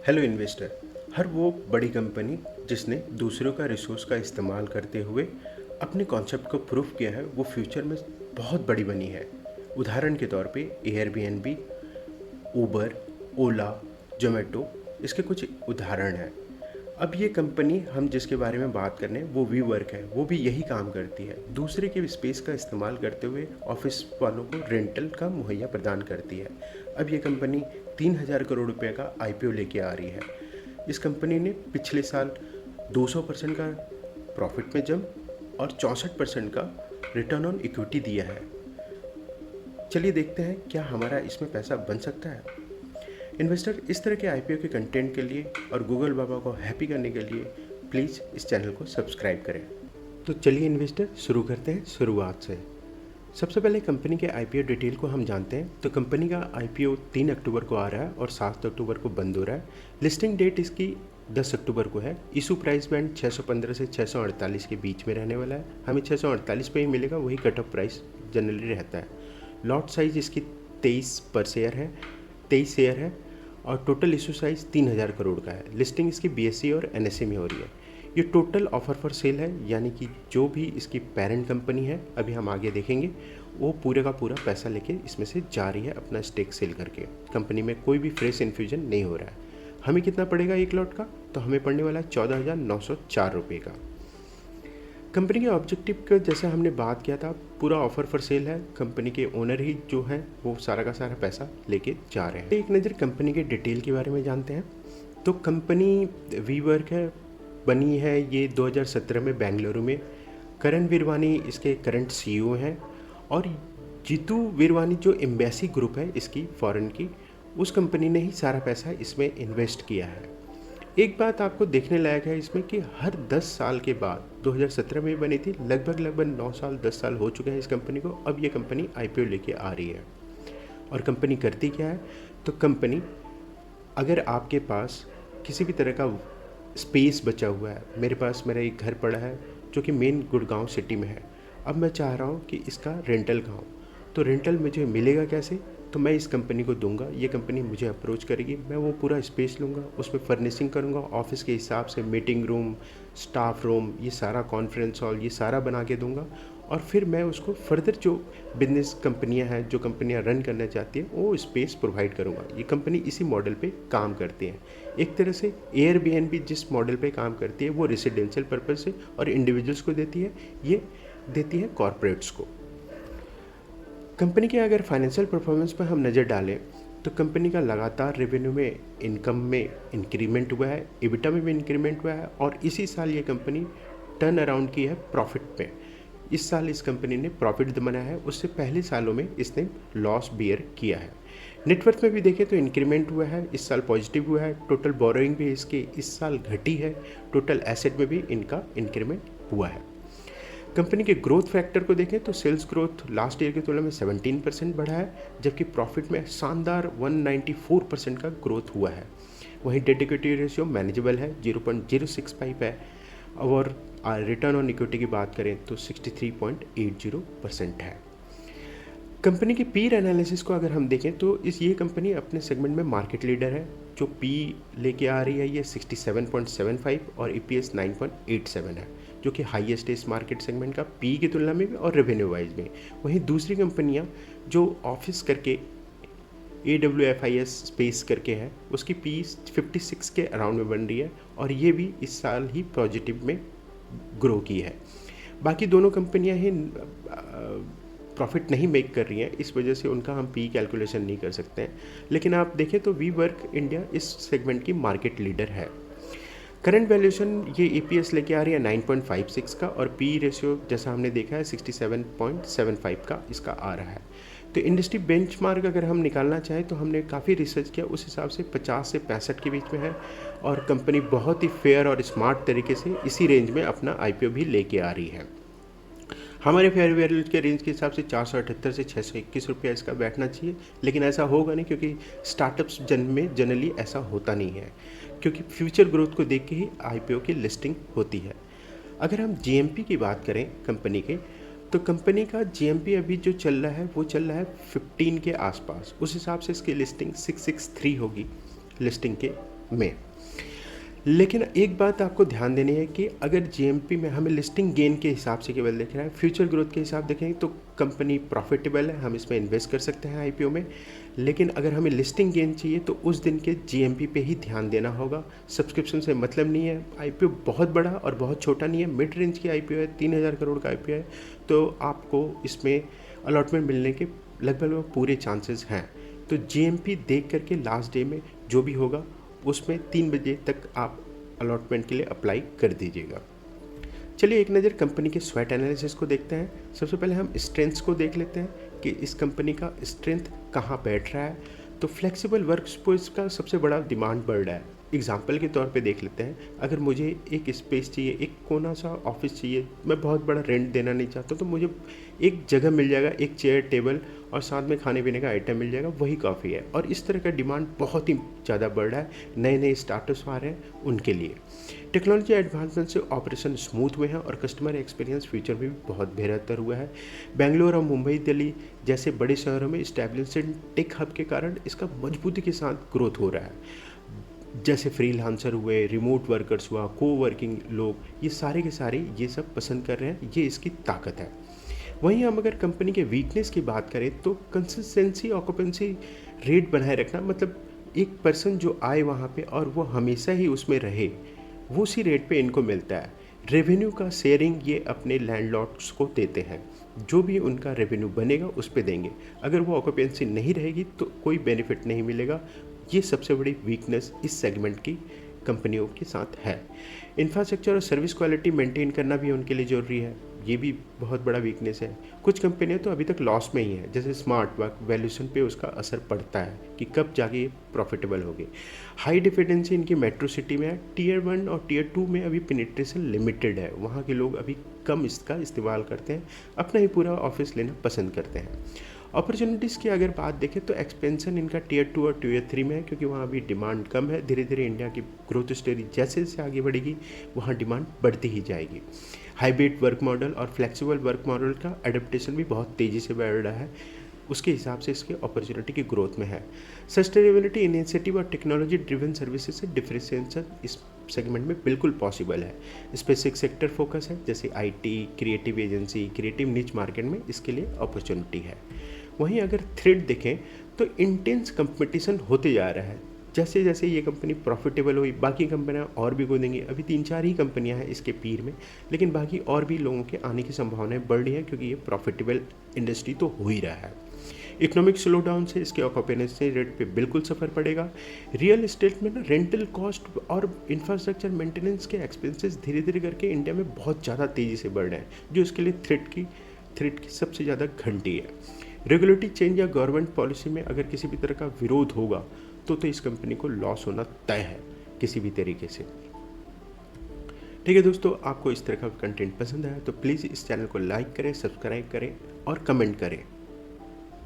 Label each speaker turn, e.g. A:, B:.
A: Hello investor. हर वो बड़ी company जिसने दूसरों का रिसोर्स का इस्तेमाल करते हुए अपने कॉन्सेप्ट को प्रूव किया है वो फ्यूचर में बहुत बड़ी बनी है। उदाहरण के तौर पे एयरबीएनबी, ऊबर, ओला, जोमेटो इसके कुछ उदाहरण हैं। अब ये कंपनी हम जिसके बारे में बात कर रहे हैं वो वी वर्क है। वो भी यही काम करती है, दूसरे के स्पेस का इस्तेमाल करते हुए ऑफिस वालों को रेंटल का मुहैया प्रदान करती है। अब ये कंपनी 3,000 करोड़ रुपए का आईपीओ लेके आ रही है। इस कंपनी ने पिछले साल 200% का प्रॉफिट में जंप और 64% का रिटर्न ऑन इक्विटी दिया है। चलिए देखते हैं क्या हमारा इसमें पैसा बन सकता है। इन्वेस्टर, इस तरह के आईपीओ के कंटेंट के लिए और गूगल बाबा को हैप्पी करने के लिए प्लीज़ इस चैनल को सब्सक्राइब करें। तो चलिए इन्वेस्टर शुरू करते हैं शुरुआत से। सबसे पहले कंपनी के आईपीओ डिटेल को हम जानते हैं। तो कंपनी का आईपीओ 3 अक्टूबर को आ रहा है और 7 अक्टूबर को बंद हो रहा है। लिस्टिंग डेट इसकी 10 अक्टूबर को है। इशू प्राइस बैंड 615 से 648 के बीच में रहने वाला है। हमें 648 पे ही मिलेगा, वही कट ऑफ प्राइस जनरली रहता है। लॉट साइज़ इसकी 23 पर शेयर है, 23 शेयर है और टोटल इशू साइज़ 3,000 करोड़ का है। लिस्टिंग इसकी बीएसई और एनएसई में हो रही है। ये टोटल ऑफर फॉर सेल है, यानी कि जो भी इसकी पेरेंट कंपनी है, अभी हम आगे देखेंगे, वो पूरे का पूरा पैसा लेके इसमें से जा रही है अपना स्टेक सेल करके। कंपनी में कोई भी फ्रेश इन्फ्यूजन नहीं हो रहा है। हमें कितना पड़ेगा एक लॉट का? तो हमें पड़ने वाला है 14,904 रुपये का। कंपनी के ऑब्जेक्टिव का जैसे हमने बात किया था, पूरा ऑफर फॉर सेल है। कंपनी के ओनर ही जो है वो सारा का सारा पैसा लेके जा रहे हैं। एक नज़र कंपनी के डिटेल के बारे में जानते हैं। तो कंपनी वी वर्क है, बनी है ये 2017 में बेंगलुरु में। करण वीरवानी इसके करंट सीईओ हैं और जीतू वीरवानी जो एम्बेसी ग्रुप है इसकी फॉरेन की, उस कंपनी ने ही सारा पैसा इसमें इन्वेस्ट किया है। एक बात आपको देखने लायक है इसमें कि हर 10 साल के बाद, 2017 में बनी थी, लगभग 9 साल 10 साल हो चुके हैं इस कंपनी को। अब ये कंपनी आईपीओ लेके आ रही है। और कंपनी करती क्या है? तो कंपनी, अगर आपके पास किसी भी तरह का स्पेस बचा हुआ है, मेरे पास मेरा एक घर पड़ा है जो कि मेन गुड़गांव सिटी में है, अब मैं चाह रहा हूँ कि इसका रेंटल खाऊँ, तो रेंटल मुझे मिलेगा कैसे? तो मैं इस कंपनी को दूंगा, ये कंपनी मुझे अप्रोच करेगी, मैं वो पूरा स्पेस लूँगा, उसमें फर्निशिंग करूँगा, ऑफिस के हिसाब से मीटिंग रूम, स्टाफ रूम, ये सारा कॉन्फ्रेंस हॉल, ये सारा बना के दूंगा। और फिर मैं उसको फर्दर जो बिजनेस कंपनियां हैं, जो कंपनियां रन करना चाहती हैं, वो स्पेस प्रोवाइड करूँगा। ये कंपनी इसी मॉडल पे काम करती है। एक तरह से एयरबीएनबी जिस मॉडल पे काम करती है वो रेसिडेंशियल पर्पज़ से और इंडिविजुअल्स को देती है, ये देती है कॉरपोरेट्स को। कंपनी के अगर फाइनेंशियल परफॉर्मेंस पर हम नज़र डालें तो कंपनी का लगातार रेवेन्यू में, इनकम में इंक्रीमेंट हुआ है, एबिटा में भी इंक्रीमेंट हुआ है और इसी साल ये कंपनी टर्न अराउंड की है प्रॉफिट पे। इस साल इस कंपनी ने प्रॉफिट बनाया है, उससे पहले सालों में इसने लॉस बियर किया है। नेटवर्थ में भी देखें तो इंक्रीमेंट हुआ है, इस साल पॉजिटिव हुआ है। टोटल बोरोइंग भी इसकी इस साल घटी है। टोटल एसेट में भी इनका इंक्रीमेंट हुआ है। कंपनी के ग्रोथ फैक्टर को देखें तो सेल्स ग्रोथ लास्ट ईयर की तुलना में 17% बढ़ा है, जबकि प्रॉफिट में शानदार 194% का ग्रोथ हुआ है। वहीं डेट इक्विटी रेशियो मैनेजेबल है, 0.065 है और रिटर्न ऑन इक्विटी की बात करें तो 63.80% है। कंपनी के पीर एनालिसिस को अगर हम देखें तो ये कंपनी अपने सेगमेंट में मार्केट लीडर है। जो पी लेके आ रही है ये 67.75 और ईपीएस 9.87 है, जो कि हाईएस्ट है इस मार्केट सेगमेंट का पी की तुलना में भी और रेवेन्यू वाइज में। वहीं दूसरी कंपनियां जो ऑफिस करके AWFIS स्पेस करके है, उसकी पी 56 के अराउंड में बन रही है और ये भी इस साल ही पॉजिटिव में ग्रो की है। बाकी दोनों कंपनियां ही प्रॉफिट नहीं मेक कर रही हैं, इस वजह से उनका हम पी कैलकुलेशन नहीं कर सकते हैं। लेकिन आप देखें तो वी वर्क इंडिया इस सेगमेंट की मार्केट लीडर है। करंट वैल्यूएशन ये ईपीएस लेके आ रही है 9.56 का और पी रेशियो जैसा हमने देखा है 67.75 का इसका आ रहा है। तो इंडस्ट्री बेंचमार्क अगर हम निकालना चाहें तो हमने काफ़ी रिसर्च किया, उस हिसाब से 50 से 65 के बीच में है और कंपनी बहुत ही फेयर और स्मार्ट तरीके से इसी रेंज में अपना आईपीओ भी लेके आ रही है। हमारे फेयर वैल्यू के रेंज के हिसाब से 478 से 621 रुपया इसका बैठना चाहिए, लेकिन ऐसा होगा नहीं क्योंकि स्टार्टअप्स में जनरली ऐसा होता नहीं है, क्योंकि फ्यूचर ग्रोथ को देख के ही आईपीओ की लिस्टिंग होती है। अगर हम जीएमपी की बात करें कंपनी के, तो कंपनी का जीएमपी अभी जो चल रहा है वो चल रहा है 15 के आसपास। उस हिसाब से इसकी लिस्टिंग 663 होगी लिस्टिंग के में। लेकिन एक बात आपको ध्यान देनी है कि अगर जीएमपी में हमें लिस्टिंग गेन के हिसाब से केवल देखना है, फ्यूचर ग्रोथ के हिसाब देखेंगे तो कंपनी प्रॉफिटेबल है, हम इसमें इन्वेस्ट कर सकते हैं आईपीओ में। लेकिन अगर हमें लिस्टिंग गेन चाहिए तो उस दिन के जीएमपी पे ही ध्यान देना होगा। सब्सक्रिप्शन से मतलब नहीं है। आईपीओ बहुत बड़ा और बहुत छोटा नहीं है, मिड रेंज की आईपीओ है, 3000 करोड़ का आईपीओ है, तो आपको इसमें अलॉटमेंट मिलने के लगभग पूरे चांसेस हैं। तो जीएमपी देख करके लास्ट डे में जो भी होगा उसमें 3 बजे तक आप अलॉटमेंट के लिए अप्लाई कर दीजिएगा। चलिए एक नज़र कंपनी के स्वैट एनालिसिस को देखते हैं। सबसे पहले हम स्ट्रेंथ्स को देख लेते हैं कि इस कंपनी का स्ट्रेंथ कहाँ बैठ रहा है। तो फ्लेक्सिबल वर्क स्पेस का सबसे बड़ा डिमांड बढ़ रहा है। एग्जाम्पल के तौर पे देख लेते हैं, अगर मुझे एक स्पेस चाहिए, एक कोना सा ऑफिस चाहिए, मैं बहुत बड़ा रेंट देना नहीं चाहता, तो मुझे एक जगह मिल जाएगा, एक चेयर टेबल और साथ में खाने पीने का आइटम मिल जाएगा, वही काफ़ी है। और इस तरह का डिमांड बहुत ही ज़्यादा बढ़ रहा है, नए नए स्टार्टअप्स आ रहे हैं उनके लिए। टेक्नोलॉजी एडवांसमेंट से ऑपरेशन स्मूथ हुए हैं और कस्टमर एक्सपीरियंस फ्यूचर में भी बहुत बेहतर हुआ है। बेंगलोर और मुंबई, दिल्ली जैसे बड़े शहरों में इस्टेब्लिश्ड टेक हब के कारण इसका मजबूती के साथ ग्रोथ हो रहा है। जैसे फ्रीलांसर हुए, रिमोट वर्कर्स हुआ, कोवर्किंग लोग, ये सारे के सारे ये सब पसंद कर रहे हैं, ये इसकी ताकत है। वहीं हम अगर कंपनी के वीकनेस की बात करें तो कंसिस्टेंसी ऑक्यूपेंसी रेट बनाए रखना, मतलब एक पर्सन जो आए वहाँ पे और वो हमेशा ही उसमें रहे, वो उसी रेट पे इनको मिलता है। रेवेन्यू का शेयरिंग ये अपने लैंडलॉर्ड्स को देते हैं, जो भी उनका रेवेन्यू बनेगा उस पे देंगे। अगर वो ऑक्यूपेंसी नहीं रहेगी तो कोई बेनिफिट नहीं मिलेगा। ये सबसे बड़ी वीकनेस इस सेगमेंट की कंपनियों के साथ है। इंफ्रास्ट्रक्चर और सर्विस क्वालिटी मेंटेन करना भी उनके लिए ज़रूरी है, ये भी बहुत बड़ा वीकनेस है। कुछ कंपनियां तो अभी तक लॉस में ही है, जैसे स्मार्ट वर्क, वैल्यूशन पे उसका असर पड़ता है कि कब जाके ये प्रॉफिटेबल होगी। हाई डिपेंडेंसी इनकी मेट्रो सिटी में है, टीयर 1 और टीयर 2 में अभी पेनिट्रेशन लिमिटेड है, वहाँ के लोग अभी कम इसका इस्तेमाल करते हैं, अपना ही पूरा ऑफिस लेना पसंद करते हैं। अपॉर्चुनिटीज़ की अगर बात देखें तो एक्सपेंशन इनका टीयर 2 और टीयर 3 में है, क्योंकि वहाँ अभी डिमांड कम है। धीरे धीरे इंडिया की ग्रोथ स्टोरी जैसे जैसे आगे बढ़ेगी वहाँ डिमांड बढ़ती ही जाएगी। हाइब्रिड वर्क मॉडल और फ्लेक्सिबल वर्क मॉडल का एडेप्टेशन भी बहुत तेज़ी से बढ़ रहा है, उसके हिसाब से इसके अपॉर्चुनिटी की ग्रोथ में है। सस्टेनेबिलिटी इनिशिएटिव और टेक्नोलॉजी ड्रिवन सर्विसेज से डिफरेंशिएशन इस सेगमेंट में बिल्कुल पॉसिबल है। स्पेसिफिक सेक्टर फोकस है, जैसे आईटी, क्रिएटिव एजेंसी, क्रिएटिव निच मार्केट में इसके लिए अपॉर्चुनिटी है। वहीं अगर थ्रेड देखें तो इंटेंस कंपटीशन होते जा रहा है। जैसे जैसे ये कंपनी प्रॉफिटेबल हुई, बाकी कंपनियां और भी कूदेंगी। अभी 3-4 ही कंपनियां हैं इसके पीर में, लेकिन बाकी और भी लोगों के आने की संभावनाएं बढ़ रही हैं, क्योंकि ये प्रॉफिटेबल इंडस्ट्री तो हो ही रहा है। इकोनॉमिक स्लो डाउन से इसके ऑक्यूपेंसी रेट पे बिल्कुल सफ़र पड़ेगा। रियल एस्टेट में ना रेंटल कॉस्ट और इंफ्रास्ट्रक्चर मेंटेनेंस के एक्सपेंसेस धीरे धीरे करके इंडिया में बहुत ज़्यादा तेज़ी से बढ़ रहे हैं, जो इसके लिए थ्रेट की सबसे ज़्यादा घंटी है। रेगुलेटरी चेंज या गवर्नमेंट पॉलिसी में अगर किसी भी तरह का विरोध होगा तो इस कंपनी को लॉस होना तय है किसी भी तरीके से। ठीक है दोस्तों, आपको इस तरह का कंटेंट पसंद आया तो प्लीज़ इस चैनल को लाइक करें, सब्सक्राइब करें और कमेंट करें।